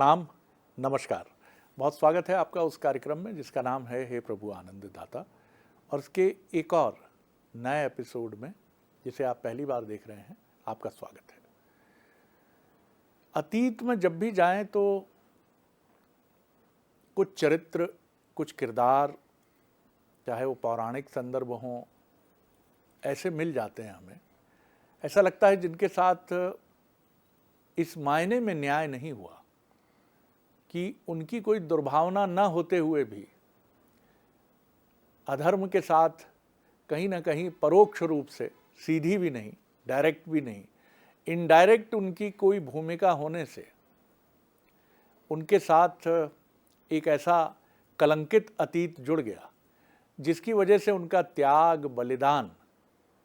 प्रणाम, नमस्कार। बहुत स्वागत है आपका उस कार्यक्रम में जिसका नाम है हे प्रभु आनंद दाता, और इसके एक और नए एपिसोड में जिसे आप पहली बार देख रहे हैं, आपका स्वागत है। अतीत में जब भी जाएं तो कुछ चरित्र, कुछ किरदार, चाहे वो पौराणिक संदर्भ हों, ऐसे मिल जाते हैं हमें। ऐसा लगता है जिनके साथ इस मायने में न्याय नहीं हुआ कि उनकी कोई दुर्भावना न होते हुए भी अधर्म के साथ कहीं ना कहीं परोक्ष रूप से, सीधी भी नहीं, डायरेक्ट भी नहीं, इनडायरेक्ट उनकी कोई भूमिका होने से उनके साथ एक ऐसा कलंकित अतीत जुड़ गया जिसकी वजह से उनका त्याग, बलिदान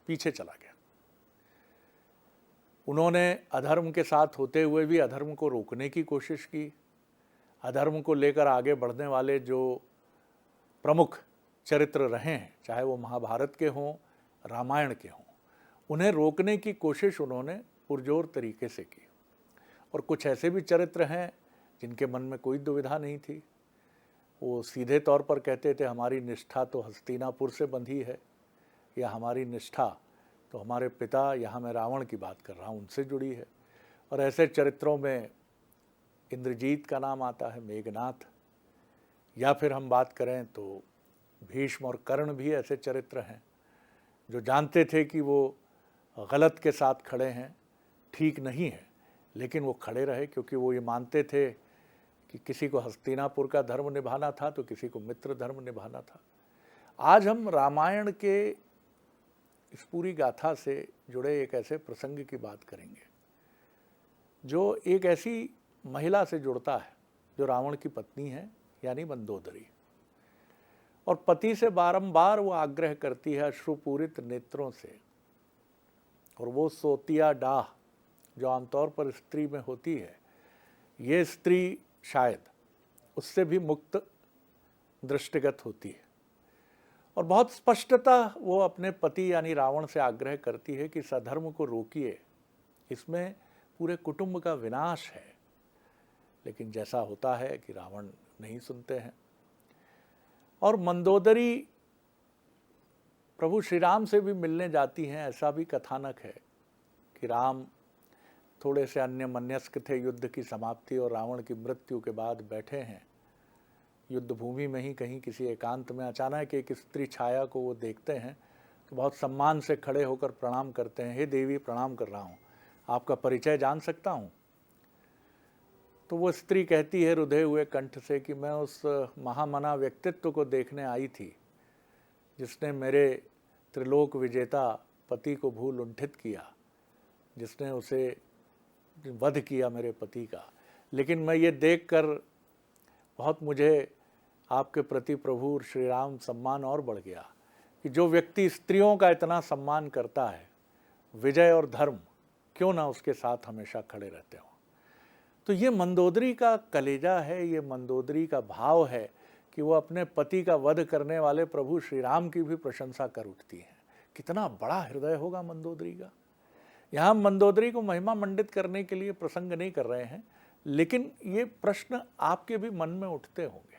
पीछे चला गया। उन्होंने अधर्म के साथ होते हुए भी अधर्म को रोकने की कोशिश की। अधर्म को लेकर आगे बढ़ने वाले जो प्रमुख चरित्र रहे हैं, चाहे वो महाभारत के हों, रामायण के हों, उन्हें रोकने की कोशिश उन्होंने पुरजोर तरीके से की। और कुछ ऐसे भी चरित्र हैं जिनके मन में कोई दुविधा नहीं थी। वो सीधे तौर पर कहते थे हमारी निष्ठा तो हस्तिनापुर से बंधी है, या हमारी निष्ठा तो हमारे पिता, यहाँ मैं रावण की बात कर रहा हूँ, उनसे जुड़ी है। और ऐसे चरित्रों में इंद्रजीत का नाम आता है, मेघनाथ, या फिर हम बात करें तो भीष्म और कर्ण भी ऐसे चरित्र हैं जो जानते थे कि वो गलत के साथ खड़े हैं, ठीक नहीं है, लेकिन वो खड़े रहे क्योंकि वो ये मानते थे कि किसी को हस्तिनापुर का धर्म निभाना था तो किसी को मित्र धर्म निभाना था। आज हम रामायण के इस पूरी गाथा से जुड़े एक ऐसे प्रसंग की बात करेंगे जो एक ऐसी महिला से जुड़ता है जो रावण की पत्नी है, यानी मंदोदरी। और पति से बारंबार वो आग्रह करती है अश्रुपूरित नेत्रों से, और वो सोतिया डाह जो आमतौर पर स्त्री में होती है, ये स्त्री शायद उससे भी मुक्त दृष्टिगत होती है। और बहुत स्पष्टता वो अपने पति यानी रावण से आग्रह करती है कि सधर्म को रोकिए, इसमें पूरे कुटुंब का विनाश है। लेकिन जैसा होता है कि रावण नहीं सुनते हैं, और मंदोदरी प्रभु श्री राम से भी मिलने जाती हैं। ऐसा भी कथानक है कि राम थोड़े से अन्यमनस्क थे युद्ध की समाप्ति और रावण की मृत्यु के बाद बैठे हैं युद्ध भूमि में ही कहीं किसी एकांत में। अचानक एक स्त्री छाया को वो देखते हैं तो बहुत सम्मान से खड़े होकर प्रणाम करते हैं। हे देवी, प्रणाम कर रहा हूँ, आपका परिचय जान सकता हूँ? तो वो स्त्री कहती है रुधे हुए कंठ से कि मैं उस महामना व्यक्तित्व को देखने आई थी जिसने मेरे त्रिलोक विजेता पति को भू लुंठित किया, जिसने उसे वध किया मेरे पति का। लेकिन मैं ये देखकर बहुत मुझे आपके प्रति प्रभु श्री राम सम्मान और बढ़ गया कि जो व्यक्ति स्त्रियों का इतना सम्मान करता है, विजय और धर्म, क्यों ना उसके साथ हमेशा खड़े रहते हो। तो ये मंदोदरी का कलेजा है, ये मंदोदरी का भाव है कि वो अपने पति का वध करने वाले प्रभु श्री राम की भी प्रशंसा कर उठती हैं। कितना बड़ा हृदय होगा मंदोदरी का। यहाँ मंदोदरी को महिमा मंडित करने के लिए प्रसंग नहीं कर रहे हैं, लेकिन ये प्रश्न आपके भी मन में उठते होंगे।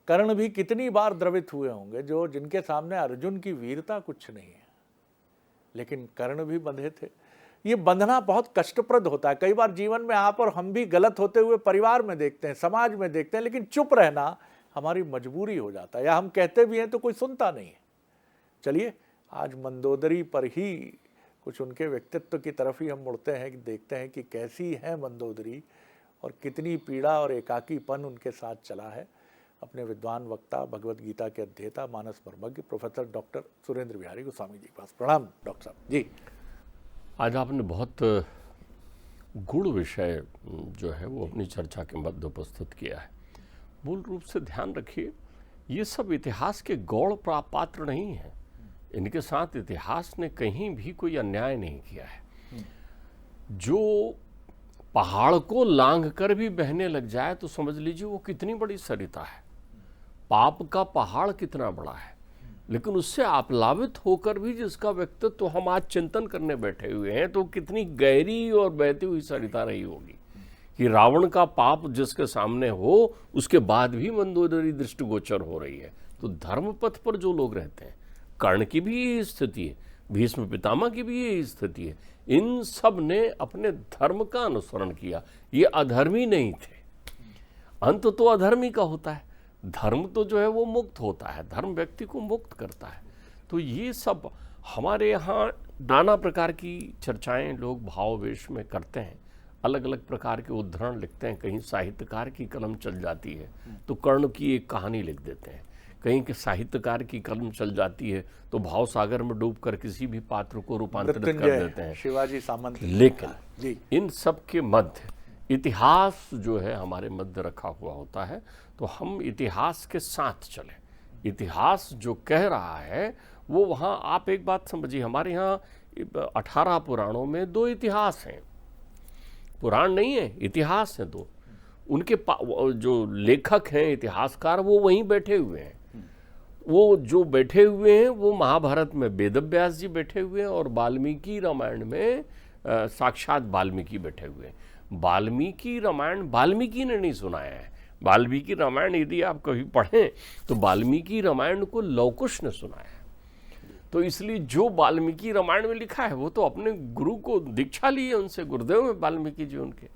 कर्ण भी कितनी बार द्रवित हुए होंगे, जो जिनके सामने अर्जुन की वीरता कुछ नहीं है, लेकिन कर्ण भी बंधे थे। ये बंधना बहुत कष्टप्रद होता है। कई बार जीवन में आप और हम भी गलत होते हुए परिवार में देखते हैं, समाज में देखते हैं, लेकिन चुप रहना हमारी मजबूरी हो जाता है, या हम कहते भी हैं तो कोई सुनता नहीं है। चलिए आज मंदोदरी पर ही, कुछ उनके व्यक्तित्व की तरफ ही हम मुड़ते हैं कि देखते हैं कि कैसी है मंदोदरी और कितनी पीड़ा और एकाकीपन उनके साथ चला है। अपने विद्वान वक्ता, भगवत गीता के अध्येता, मानस मर्मज्ञ प्रोफेसर डॉक्टर सुरेंद्र बिहारी गोस्वामी जी के पास। प्रणाम डॉक्टर साहब जी। आज आपने बहुत गूढ़ विषय जो है वो अपनी चर्चा के मध्य उपस्थित किया है। मूल रूप से ध्यान रखिए, ये सब इतिहास के गौड़ पात्र नहीं है। इनके साथ इतिहास ने कहीं भी कोई अन्याय नहीं किया है। जो पहाड़ को लांघ कर भी बहने लग जाए तो समझ लीजिए वो कितनी बड़ी सरिता है। पाप का पहाड़ कितना बड़ा है, लेकिन उससे आप्लावित होकर भी जिसका व्यक्तित्व तो हम आज चिंतन करने बैठे हुए हैं, तो कितनी गहरी और बहती हुई सरिता रही होगी। कि रावण का पाप जिसके सामने हो उसके बाद भी मंदोदरी दृष्टिगोचर हो रही है। तो धर्म पथ पर जो लोग रहते हैं, कर्ण की भी यही स्थिति है, भीष्म पितामह की भी यही स्थिति है, इन सब ने अपने धर्म का अनुसरण किया। ये अधर्मी नहीं थे। अंत तो अधर्मी का होता है, धर्म तो जो है वो मुक्त होता है, धर्म व्यक्ति को मुक्त करता है। तो ये सब हमारे यहाँ नाना प्रकार की चर्चाएं लोग भावावेश में करते हैं, अलग अलग प्रकार के उद्धरण लिखते हैं। कहीं साहित्यकार की कलम चल जाती है तो कर्ण की एक कहानी लिख देते हैं, कहीं के साहित्यकार की कलम चल जाती है तो भाव सागर में डूबकर किसी भी पात्र को रूपांतरित कर देते हैं, शिवाजी सामंत। लेकिन इन सब के मध्य इतिहास जो है हमारे मध्य रखा हुआ होता है। तो हम इतिहास के साथ चलें, इतिहास जो कह रहा है वो वहाँ, आप एक बात समझिए, हमारे यहाँ 18 पुराणों में 2 इतिहास हैं, पुराण नहीं है, इतिहास हैं 2। उनके जो लेखक हैं, इतिहासकार, वो वहीं बैठे हुए हैं। वो जो बैठे हुए हैं वो महाभारत में वेद व्यास जी बैठे हुए हैं और वाल्मीकि रामायण में साक्षात वाल्मीकि बैठे हुए हैं। वाल्मीकि रामायण वाल्मीकि ने नहीं सुनाया है। वाल्मीकि रामायण यदि आप कभी पढ़ें तो वाल्मीकि रामायण को लव कुश ने सुनाया है। तो इसलिए जो वाल्मीकि रामायण में लिखा है वो तो अपने गुरु को दीक्षा ली है उनसे, गुरुदेव में वाल्मीकि जी उनके।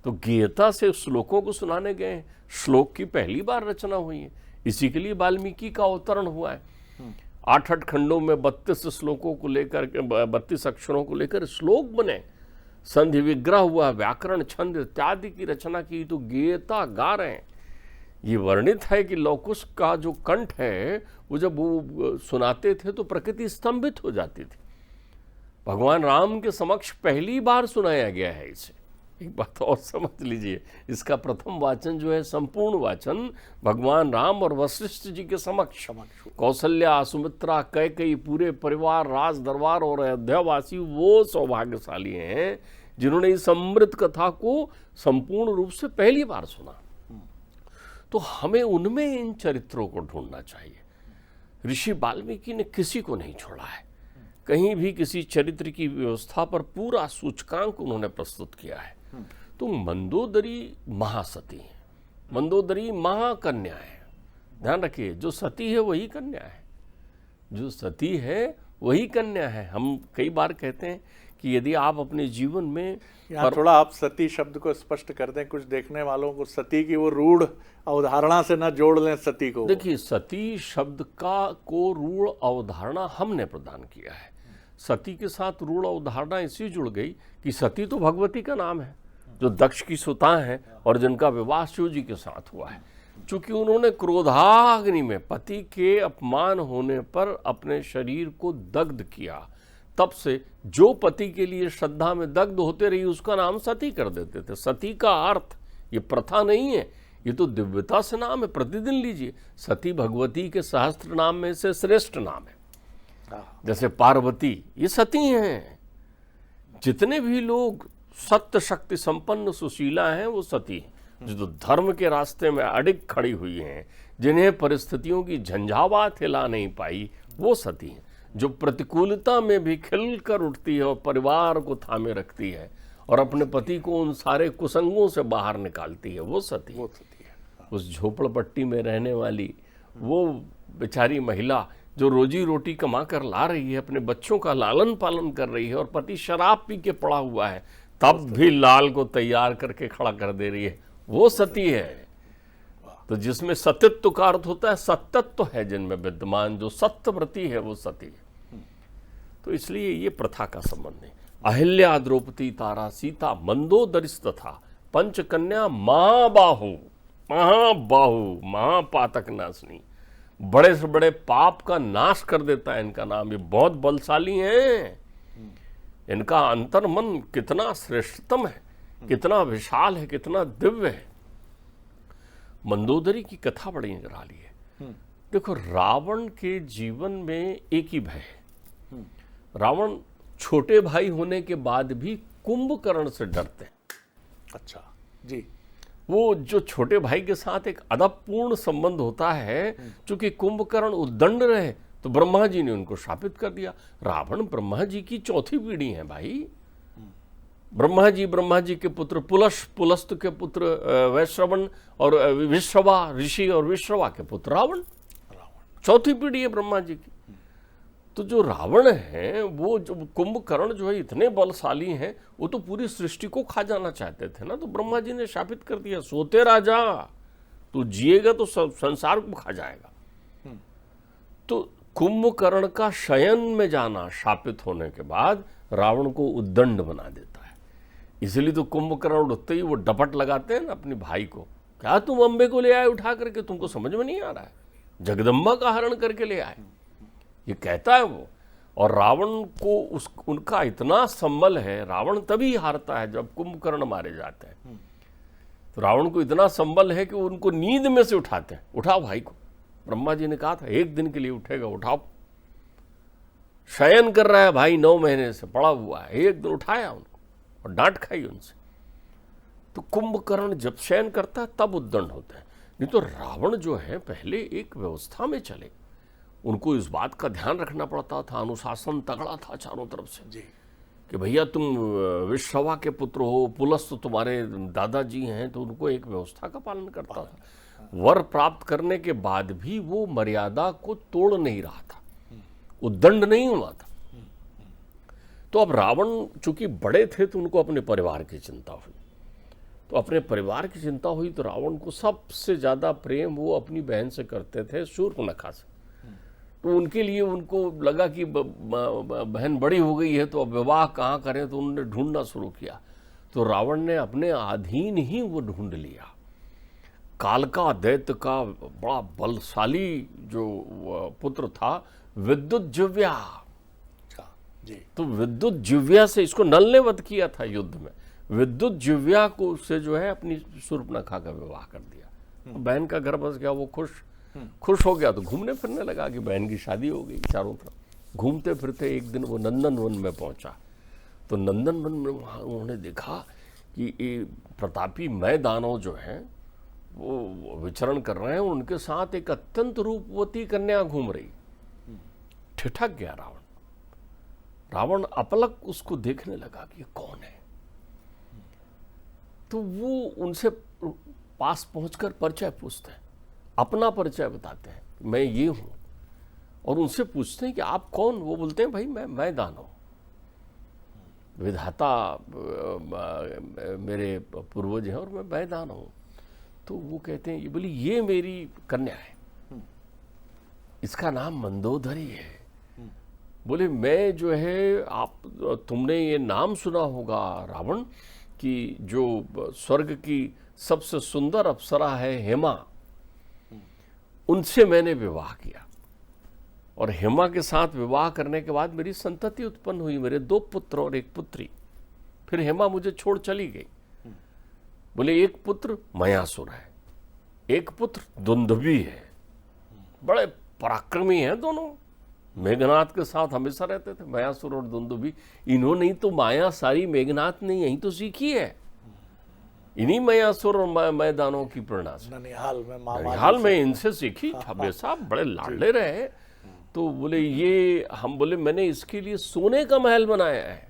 तो गीता से श्लोकों को सुनाने गए हैं, श्लोक की पहली बार रचना हुई है, इसी के लिए वाल्मीकि का अवतरण हुआ है। 8 खंडों में 32 श्लोकों को लेकर, 32 अक्षरों को लेकर श्लोक बने, संधि विग्रह हुआ, व्याकरण छंद इत्यादि की रचना की। तो गीता गा रहे हैं। ये वर्णित है कि लवकुश का जो कंठ है वो जब वो सुनाते थे तो प्रकृति स्तंभित हो जाती थी। भगवान राम के समक्ष पहली बार सुनाया गया है इसे। एक बात और समझ लीजिए, इसका प्रथम वाचन जो है, संपूर्ण वाचन भगवान राम और वशिष्ठ जी के समक्ष, कौशल्या, सुमित्रा, कैकेयी, पूरे परिवार, राज दरबार और अयोध्यावासी वो सौभाग्यशाली हैं जिन्होंने इस अमृत कथा को संपूर्ण रूप से पहली बार सुना। तो हमें उनमें इन चरित्रों को ढूंढना चाहिए। ऋषि वाल्मीकि ने किसी को नहीं छोड़ा है, कहीं भी किसी चरित्र की व्यवस्था पर पूरा सूचकांक उन्होंने प्रस्तुत किया है। तो मंदोदरी महासती है, मंदोदरी महाकन्या है। ध्यान रखिए, जो सती है वही कन्या है, जो सती है वही कन्या है। हम कई बार कहते हैं कि यदि आप अपने जीवन में, यहाँ थोड़ा आप सती शब्द को स्पष्ट कर दें, कुछ देखने वालों को सती की वो रूढ़ अवधारणा से न जोड़ लें सती को। देखिए, सती शब्द को रूढ़ अवधारणा हमने प्रदान किया है। सती के साथ रूढ़ अवधारणा इसी जुड़ गई कि सती तो भगवती का नाम है, जो दक्ष की सुता है और जिनका विवाह शिव जी के साथ हुआ है। चूंकि उन्होंने क्रोधाग्नि में पति के अपमान होने पर अपने शरीर को दग्ध किया, तब से जो पति के लिए श्रद्धा में दग्ध होते रही उसका नाम सती कर देते थे। सती का अर्थ ये प्रथा नहीं है, ये तो दिव्यता से नाम है। प्रतिदिन लीजिए, सती भगवती के सहस्त्र नाम में से श्रेष्ठ नाम है। जैसे पार्वती, ये सती हैं। जितने भी लोग सत्य शक्ति संपन्न सुशीला हैं वो सती हैं। जो धर्म के रास्ते में अडिग खड़ी हुई हैं, जिन्हें परिस्थितियों की झंझावात हिला नहीं पाई, वो सती हैं। जो प्रतिकूलता में भी खिलकर उठती है और परिवार को थामे रखती है और अपने पति को उन सारे कुसंगों से बाहर निकालती है, वो सती है। उस झोपड़पट्टी में रहने वाली वो बेचारी महिला जो रोजी रोटी कमा कर ला रही है, अपने बच्चों का लालन पालन कर रही है और पति शराब पी के पड़ा हुआ है, तब भी लाल को तैयार करके खड़ा कर दे रही है, वो सती है। तो जिसमें सत्यत्व का अर्थ होता है, सत्यत्व है जिनमें विद्यमान, जो सत्यव्रती है वो सती है। तो इसलिए ये प्रथा का संबंध है। अहिल्या, द्रौपदी, तारा, सीता, मंदोदरिस तथा पंचकन्या महाबाहु, महाबाहु, महापातक नाशनी, बड़े से बड़े पाप का नाश कर देता है इनका नाम। ये बहुत बलशाली हैं, इनका अंतर मन कितना श्रेष्ठतम है, कितना विशाल है, कितना दिव्य है। मंदोदरी की कथा बड़ी निराली है। देखो, रावण के जीवन में एक ही भय है। रावण छोटे भाई होने के बाद भी कुंभकर्ण से डरते हैं। अच्छा जी। वो जो छोटे भाई के साथ एक अदबपूर्ण संबंध होता है, चूंकि कुंभकर्ण उद्दंड रहे तो ब्रह्मा जी ने उनको शापित कर दिया। रावण ब्रह्मा जी की चौथी पीढ़ी है भाई। ब्रह्मा जी के पुत्र पुलस्त के पुत्र वैश्रवण और विश्रवा ऋषि और विश्रवा के पुत्र रावण। चौथी पीढ़ी है ब्रह्मा जी की। तो जो रावण है वो जो कुंभकर्ण जो है इतने बलशाली हैं, वो तो पूरी सृष्टि को खा जाना चाहते थे ना। तो ब्रह्मा जी ने शापित कर दिया, सोते राजा, तू जिएगा तो संसार को खा जाएगा। तो कुंभकर्ण का शयन में जाना शापित होने के बाद रावण को उद्दंड बना देता है। इसलिए तो कुंभकर्ण उठते ही वो डपट लगाते हैं ना अपने भाई को, क्या तुम अंबे को ले आए उठा करके, तुमको समझ में नहीं आ रहा है, जगदम्बा का हरण करके ले आए, ये कहता है वो। और रावण को उनका इतना संबल है, रावण तभी हारता है जब कुंभकर्ण मारे जाते हैं। तो रावण को इतना संबल है कि उनको नींद में से उठाते हैं, उठाओ भाई को। ब्रह्मा जी ने कहा था 1 दिन के लिए उठेगा, उठाओ। शयन कर रहा है भाई, 9 महीने से पड़ा हुआ है, 1 दिन उठाया उनको और डांट खाई उनसे। तो कुंभकर्ण जब शयन करता है तब उद्दंड होता है। नहीं तो रावण जो है पहले एक व्यवस्था में चले, उनको इस बात का ध्यान रखना पड़ता था, अनुशासन तगड़ा था चारों तरफ से जी, कि भैया तुम विश्रवा के पुत्र हो, पुलस्त तुम्हारे दादाजी हैं, तो उनको एक व्यवस्था का पालन करता था। वर प्राप्त करने के बाद भी वो मर्यादा को तोड़ नहीं रहा था, उद्दंड नहीं हुआ था। तो अब रावण चूंकि बड़े थे तो उनको अपने परिवार की चिंता हुई। तो अपने परिवार की चिंता हुई तो रावण को सबसे ज्यादा प्रेम वो अपनी बहन से करते थे, शूर्पणखा से। तो उनके लिए उनको लगा कि बहन बड़ी हो गई है तो अब विवाह कहाँ करें, तो उन्होंने ढूंढना शुरू किया। तो रावण ने अपने अधीन ही वो ढूंढ लिया। कालका दैत्य का बड़ा बलशाली जो पुत्र था विद्युत जिव्या जी। तो विद्युत जिव्या से, इसको नल ने वध किया था युद्ध में, विद्युत जिव्या को से जो है अपनी शूर्पणखा का विवाह कर दिया। बहन का घर बस गया, वो खुश हो गया। तो घूमने फिरने लगा कि बहन की शादी हो गई। चारों तरफ घूमते फिरते एक दिन वो नंदन वन में पहुंचा। तो नंदन वन में वहाँ उन्होंने देखा कि ये प्रतापी मय दानव जो हैं वो विचरण कर रहे हैं, उनके साथ एक अत्यंत रूपवती कन्या घूम रही। ठिठक गया रावण अपलक उसको देखने लगा कि ये कौन है। तो वो उनसे पास पहुंचकर परिचय पूछते हैं, अपना परिचय बताते हैं, मैं ये हूं। और उनसे पूछते हैं कि आप कौन। वो बोलते हैं भाई मैं दानव, विधाता मेरे पूर्वज हैं और मैं दानव हूं। तो वो कहते हैं, ये बोली ये मेरी कन्या है, इसका नाम मंदोदरी है। बोले मैं जो है, आप तुमने ये नाम सुना होगा रावण कि जो स्वर्ग की सबसे सुंदर अप्सरा है हेमा, उनसे मैंने विवाह किया और हेमा के साथ विवाह करने के बाद मेरी संतति उत्पन्न हुई, मेरे 2 पुत्र और 1 पुत्री। फिर हेमा मुझे छोड़ चली गई। बोले एक पुत्र मयासुर है, एक पुत्र दुंदुभि है, बड़े पराक्रमी हैं दोनों, मेघनाथ के साथ हमेशा रहते थे, मयासुर और दुंदुभि। इन्होंने तो माया सारी मेघनाथ ने यहीं तो सीखी है, इन्हीं मयासुर और मैदानों की प्रेरणा से ननिहाल में इनसे सीखी। हमेशा बड़े लाडले रहे। तो बोले ये हम बोले मैंने इसके लिए सोने का महल बनाया है।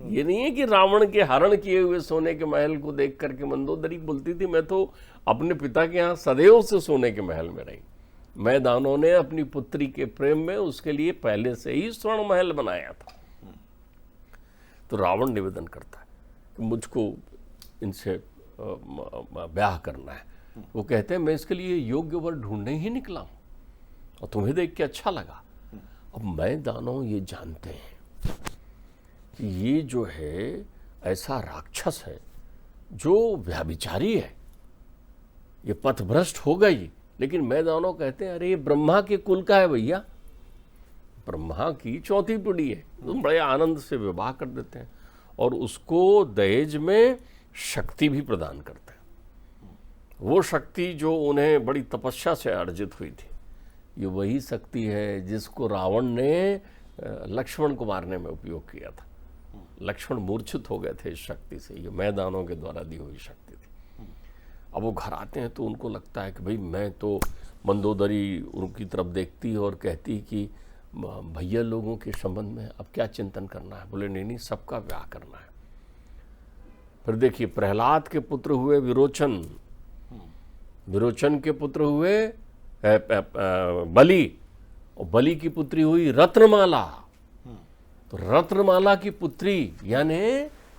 ये नहीं है कि रावण के हरण किए हुए सोने के महल को देख करके मंदोदरी बोलती थी मैं तो अपने पिता के यहाँ सदैव से सोने के महल में रही। मैदानों ने अपनी पुत्री के प्रेम में उसके लिए पहले से ही स्वर्ण महल बनाया था। तो रावण निवेदन करता है कि मुझको इनसे ब्याह करना है। वो कहते हैं मैं इसके लिए योग्य वर ढूंढने ही निकला हूं और तुम्हें देख के अच्छा लगा। अब मैदानों ये जानते हैं कि ये जो है ऐसा राक्षस है जो व्याभिचारी है, ये पथभ्रष्ट हो गई। लेकिन मैदानों कहते हैं अरे ये ब्रह्मा के कुल का है भैया, ब्रह्मा की 4थी पीढ़ी है। तो बड़े आनंद से विवाह कर देते हैं और उसको दहेज में शक्ति भी प्रदान करते हैं। वो शक्ति जो उन्हें बड़ी तपस्या से अर्जित हुई थी, ये वही शक्ति है जिसको रावण ने लक्ष्मण को मारने में उपयोग किया था। लक्ष्मण मूर्छित हो गए थे इस शक्ति से, ये मैदानों के द्वारा दी हुई शक्ति थी। अब वो घर आते हैं तो उनको लगता है कि भाई मैं तो, मंदोदरी उनकी तरफ देखती और कहती कि भैया लोगों के संबंध में अब क्या चिंतन करना है। बोले नहीं सबका ब्याह करना है। फिर देखिए प्रहलाद के पुत्र हुए विरोचन, विरोचन के पुत्र हुए बलि, और बलि की पुत्री हुई रत्नमाला। तो रत्नमाला की पुत्री यानी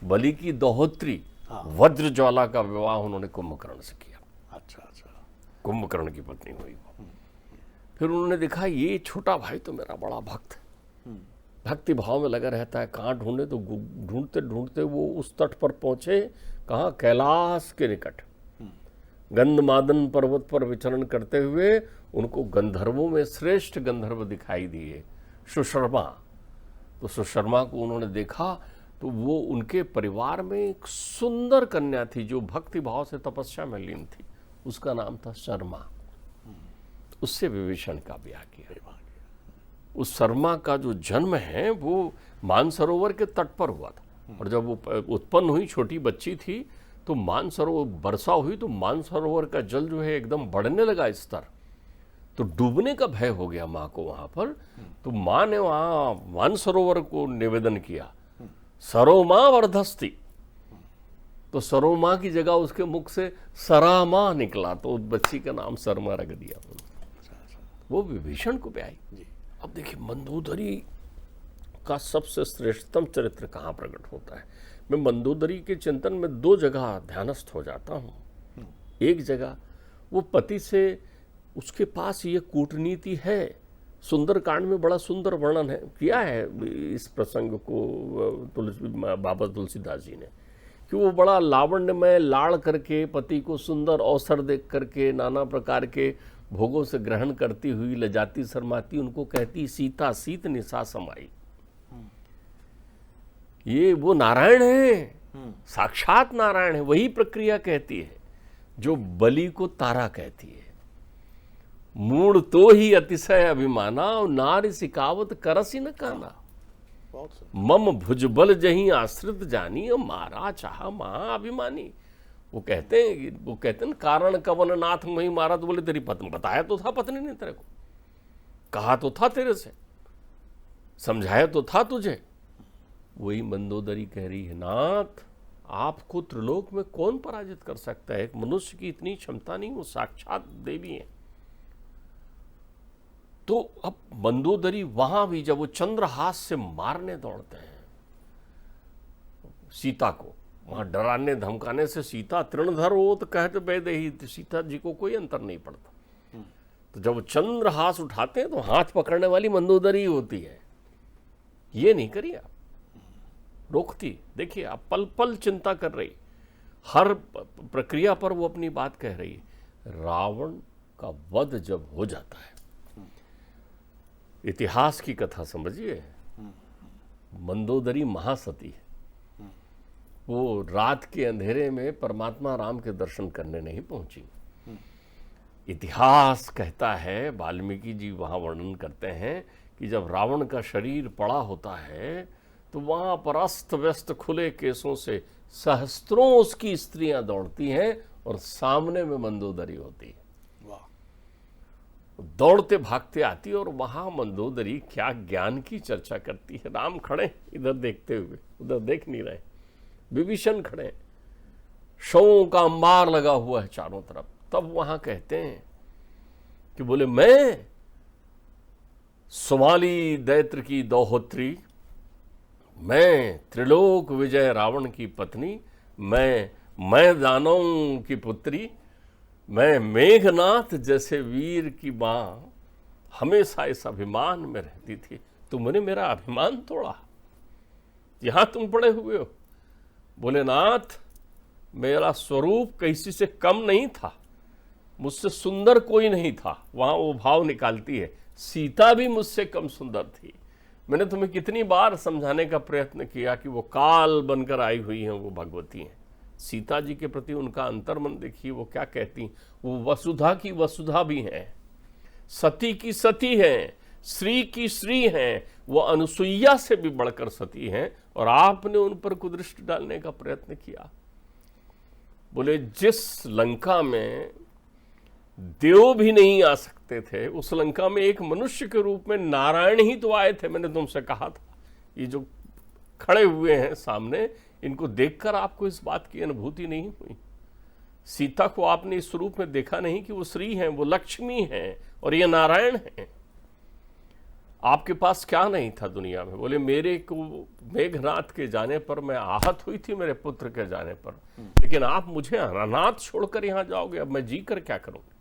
बलि की दोहत्री वज्रज्वाला का विवाह उन्होंने कुंभकर्ण से किया। अच्छा अच्छा। कुंभकर्ण की पत्नी हुई वो। फिर उन्होंने देखा ये छोटा भाई तो मेरा बड़ा भक्त है, भक्ति भाव में लगा रहता है, कहाँ ढूंढे, तो ढूंढते ढूंढते वो उस तट पर पहुंचे, कहाँ, कैलाश के निकट गंधमादन पर्वत पर विचरण करते हुए उनको गंधर्वों में श्रेष्ठ गंधर्व दिखाई दिए, सुशर्मा। तो सुशर्मा को उन्होंने देखा तो वो उनके परिवार में एक सुंदर कन्या थी जो भक्ति भाव से तपस्या में लीन थी, उसका नाम था शर्मा। उससे विभीषण का ब्याह किया। उस शर्मा का जो जन्म है वो मानसरोवर के तट पर हुआ था, और जब वो उत्पन्न हुई, छोटी बच्ची थी, तो मानसरोवर वर्षा हुई तो मानसरोवर का जल जो है एकदम बढ़ने लगा स्तर, तो डूबने का भय हो गया माँ को वहां पर। तो माँ ने वहां मानसरोवर को निवेदन किया, सरोमा वर्धस्ति। तो सरोमा की जगह उसके मुख से सरामा निकला, तो उस बच्ची का नाम शर्मा रख दिया। वो विभीषण को ब्याही। अब देखिए मंदोदरी का सबसे श्रेष्ठतम चरित्र कहाँ प्रकट होता है। मैं मंदोदरी के चिंतन में दो जगह ध्यानस्थ हो जाता हूँ। एक जगह वो पति से, उसके पास ये कूटनीति है, सुंदरकांड में बड़ा सुंदर वर्णन है किया है इस प्रसंग को बाबा तुलसीदास जी ने, कि वो बड़ा लावण्यमय लाड़ करके पति को सुंदर अवसर देख करके नाना प्रकार के भोगों से ग्रहण करती हुई लजाती शर्माती उनको कहती, सीता सीत निशा समाई। ये वो नारायण है, साक्षात नारायण है। वही प्रक्रिया कहती है जो बलि को तारा कहती है। मूड तो ही अतिशय अभिमाना, नारी सिकावत करसी न काना। मम भुजबल जही आश्रित जानी, और मारा चाह महाअभिमानी। वो कहते हैं कारण कवन नाथ मही मारा। तो बोले तेरी पत्नी, बताया तो था पत्नी ने तेरे को, कहा तो था तेरे से, समझाया तो था तुझे। वही मंदोदरी कह रही है, नाथ आपको त्रिलोक में कौन पराजित कर सकता है, एक मनुष्य की इतनी क्षमता नहीं, वो साक्षात देवी है। तो अब मंदोदरी वहां भी जब वो चंद्रहास से मारने दौड़ते हैं सीता को, वहां डराने धमकाने से सीता तृणधर हो तो कहते बेदे ही, सीता जी को कोई अंतर नहीं पड़ता। तो जब चंद्रहास उठाते हैं तो हाथ पकड़ने वाली मंदोदरी होती है। ये नहीं करिए आप, रोकती। देखिए आप पल पल चिंता कर रही, हर प्रक्रिया पर वो अपनी बात कह रही है। रावण का वध जब हो जाता है, इतिहास की कथा समझिए, मंदोदरी महासती है। वो रात के अंधेरे में परमात्मा राम के दर्शन करने नहीं पहुंची। इतिहास कहता है, वाल्मीकि जी वहां वर्णन करते हैं कि जब रावण का शरीर पड़ा होता है तो वहां पर अस्त व्यस्त खुले केसों से सहस्त्रों उसकी स्त्रियां दौड़ती हैं और सामने में मंदोदरी होती है। दौड़ते भागते आती और वहां मंदोदरी क्या ज्ञान की चर्चा करती है। राम खड़े इधर देखते हुए, उधर देख नहीं रहे। विभीषण खड़े, शवों का अंबार लगा हुआ है चारों तरफ। तब वहां कहते हैं कि बोले मैं सुमाली दैत्र की दोहोत्री, मैं त्रिलोक विजय रावण की पत्नी, मैं दानवों की पुत्री, मैं मेघनाथ जैसे वीर की मां, हमेशा इस अभिमान में रहती थी। तुमने मेरा अभिमान तोड़ा, यहां तुम पड़े हुए हो। बोले नाथ मेरा स्वरूप किसी से कम नहीं था, मुझसे सुंदर कोई नहीं था। वहां वो भाव निकालती है, सीता भी मुझसे कम सुंदर थी। मैंने तुम्हें कितनी बार समझाने का प्रयत्न किया कि वो काल बनकर आई हुई हैं, वो भगवती हैं। सीता जी के प्रति उनका अंतर्मन देखिए, वो क्या कहती, वो वसुधा की वसुधा भी हैं, सती की सती हैं, श्री की श्री हैं, वो अनुसुईया से भी बढ़कर सती हैं। और आपने उन पर कुदृष्टि डालने का प्रयत्न किया। बोले जिस लंका में देव भी नहीं आ सकते थे, उस लंका में एक मनुष्य के रूप में नारायण ही तो आए थे। मैंने तुमसे कहा था, ये जो खड़े हुए हैं सामने, इनको देखकर आपको इस बात की अनुभूति नहीं हुई? सीता को आपने इस रूप में देखा नहीं कि वो श्री हैं, वो लक्ष्मी हैं और ये नारायण हैं। आपके पास क्या नहीं था दुनिया में? बोले मेरे को मेघनाथ के जाने पर मैं आहत हुई थी, मेरे पुत्र के जाने पर, लेकिन आप मुझे अनाथ छोड़कर यहां जाओगे, अब मैं जी कर क्या करूंगी?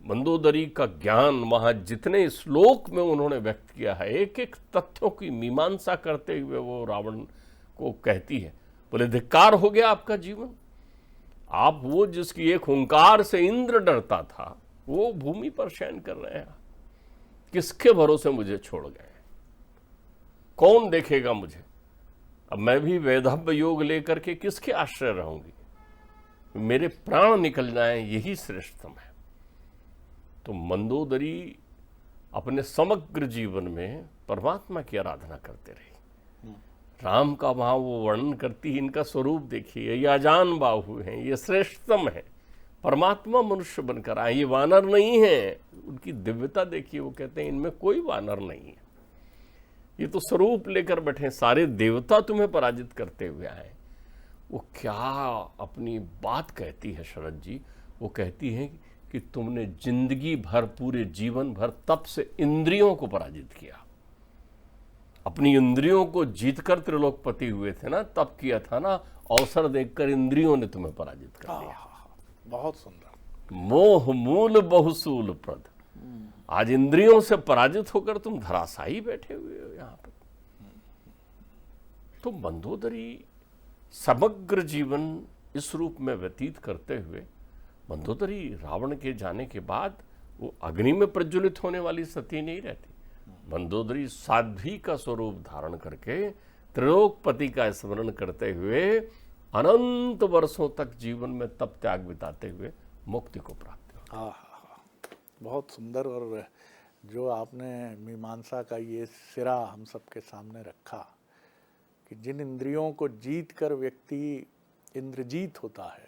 मंदोदरी का ज्ञान वहां जितने श्लोक में उन्होंने व्यक्त किया है, एक एक तथ्यों की मीमांसा करते हुए वो रावण को कहती है, बोले धिक्कार हो गया आपका जीवन। आप वो जिसकी एक हुंकार से इंद्र डरता था, वो भूमि पर शयन कर रहे हैं। किसके भरोसे मुझे छोड़ गए? कौन देखेगा मुझे? अब मैं भी वैधव्य योग लेकर के किसके आश्रय रहूंगी? मेरे प्राण निकल जाएं, यही श्रेष्ठतम है। तो मंदोदरी अपने समग्र जीवन में परमात्मा की आराधना करते रही। राम का वहां वो वर्णन करती है, इनका स्वरूप देखिए, ये अजान बाहु हैं, ये श्रेष्ठतम है, परमात्मा मनुष्य बनकर आए, ये वानर नहीं है। उनकी दिव्यता देखिए, वो कहते हैं इनमें कोई वानर नहीं है, ये तो स्वरूप लेकर बैठे, सारे देवता तुम्हें पराजित करते हुए आए। वो क्या अपनी बात कहती है शरद जी? वो कहती है कि तुमने जिंदगी भर, पूरे जीवन भर तप से इंद्रियों को पराजित किया। अपनी इंद्रियों को जीतकर त्रिलोकपति हुए थे ना, तब किया था ना, अवसर देखकर इंद्रियों ने तुम्हें पराजित कर दिया। बहुत सुंदर। मोह मूल बहुसूल प्रद। आज इंद्रियों से पराजित होकर तुम धराशायी बैठे हुए हो यहां पर। तो मंदोदरी समग्र जीवन इस रूप में व्यतीत करते हुए, मंदोदरी रावण के जाने के बाद वो अग्नि में प्रज्वलित होने वाली सती नहीं रहती। मंदोदरी साध्वी का स्वरूप धारण करके त्रिलोकपति का स्मरण करते हुए अनंत वर्षों तक जीवन में तप त्याग बिताते हुए मुक्ति को प्राप्त हो। हाँ हाँ हाँ, बहुत सुंदर। और जो आपने मीमांसा का ये सिरा हम सबके सामने रखा कि जिन इंद्रियों को जीत कर व्यक्ति इंद्रजीत होता है,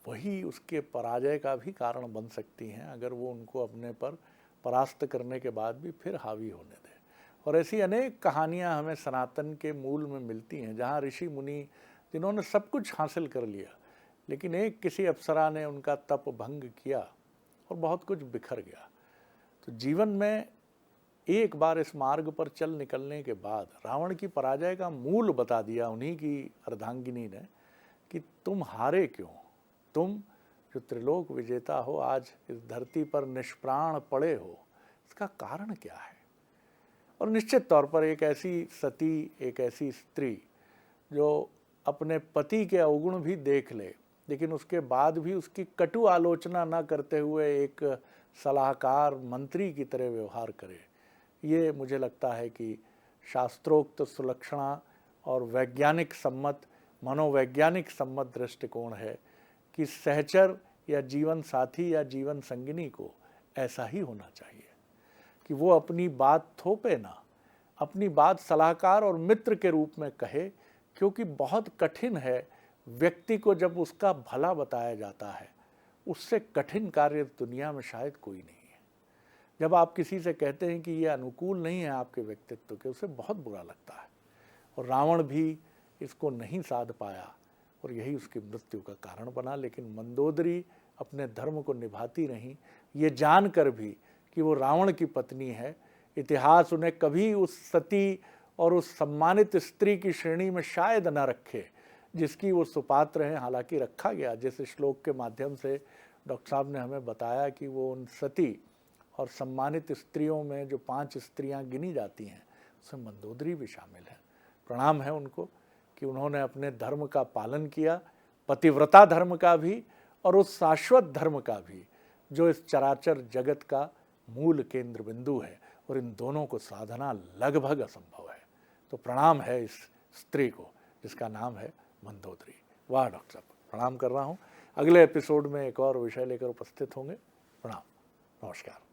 वही उसके पराजय का भी कारण बन सकती हैं, अगर वो उनको अपने पर परास्त करने के बाद भी फिर हावी होने दें। और ऐसी अनेक कहानियां हमें सनातन के मूल में मिलती हैं, जहां ऋषि मुनि जिन्होंने सब कुछ हासिल कर लिया, लेकिन एक किसी अप्सरा ने उनका तप भंग किया और बहुत कुछ बिखर गया। तो जीवन में एक बार इस मार्ग पर चल निकलने के बाद रावण की पराजय का मूल बता दिया उन्हीं की अर्धांगिनी ने कि तुम हारे क्यों, तुम जो त्रिलोक विजेता हो, आज इस धरती पर निष्प्राण पड़े हो, इसका कारण क्या है? और निश्चित तौर पर एक ऐसी सती, एक ऐसी स्त्री जो अपने पति के अवगुण भी देख ले, लेकिन उसके बाद भी उसकी कटु आलोचना न करते हुए एक सलाहकार मंत्री की तरह व्यवहार करे, ये मुझे लगता है कि शास्त्रोक्त सुलक्षणा और वैज्ञानिक सम्मत, मनोवैज्ञानिक सम्मत दृष्टिकोण है कि सहचर या जीवन साथी या जीवन संगिनी को ऐसा ही होना चाहिए कि वो अपनी बात थोपे ना, अपनी बात सलाहकार और मित्र के रूप में कहे, क्योंकि बहुत कठिन है व्यक्ति को जब उसका भला बताया जाता है, उससे कठिन कार्य दुनिया में शायद कोई नहीं है। जब आप किसी से कहते हैं कि ये अनुकूल नहीं है आपके व्यक्तित्व के, उसे बहुत बुरा लगता है। और रावण भी इसको नहीं साध पाया और यही उसकी मृत्यु का कारण बना। लेकिन मंदोदरी अपने धर्म को निभाती रहीं, ये जानकर भी कि वो रावण की पत्नी है। इतिहास उन्हें कभी उस सती और उस सम्मानित स्त्री की श्रेणी में शायद न रखे जिसकी वो सुपात्र हैं। हालांकि रखा गया, जैसे श्लोक के माध्यम से डॉक्टर साहब ने हमें बताया कि वो उन सती और सम्मानित स्त्रियों में जो 5 स्त्रियां गिनी जाती हैं, उसमें मंदोदरी भी शामिल है। प्रणाम है उनको कि उन्होंने अपने धर्म का पालन किया, पतिव्रता धर्म का भी और उस शाश्वत धर्म का भी, जो इस चराचर जगत का मूल केंद्र बिंदु है, और इन दोनों को साधना लगभग असंभव है। तो प्रणाम है इस स्त्री को जिसका नाम है मंदोदरी। वाह डॉक्टर साहब, प्रणाम कर रहा हूँ। अगले एपिसोड में एक और विषय लेकर उपस्थित होंगे। प्रणाम, नमस्कार।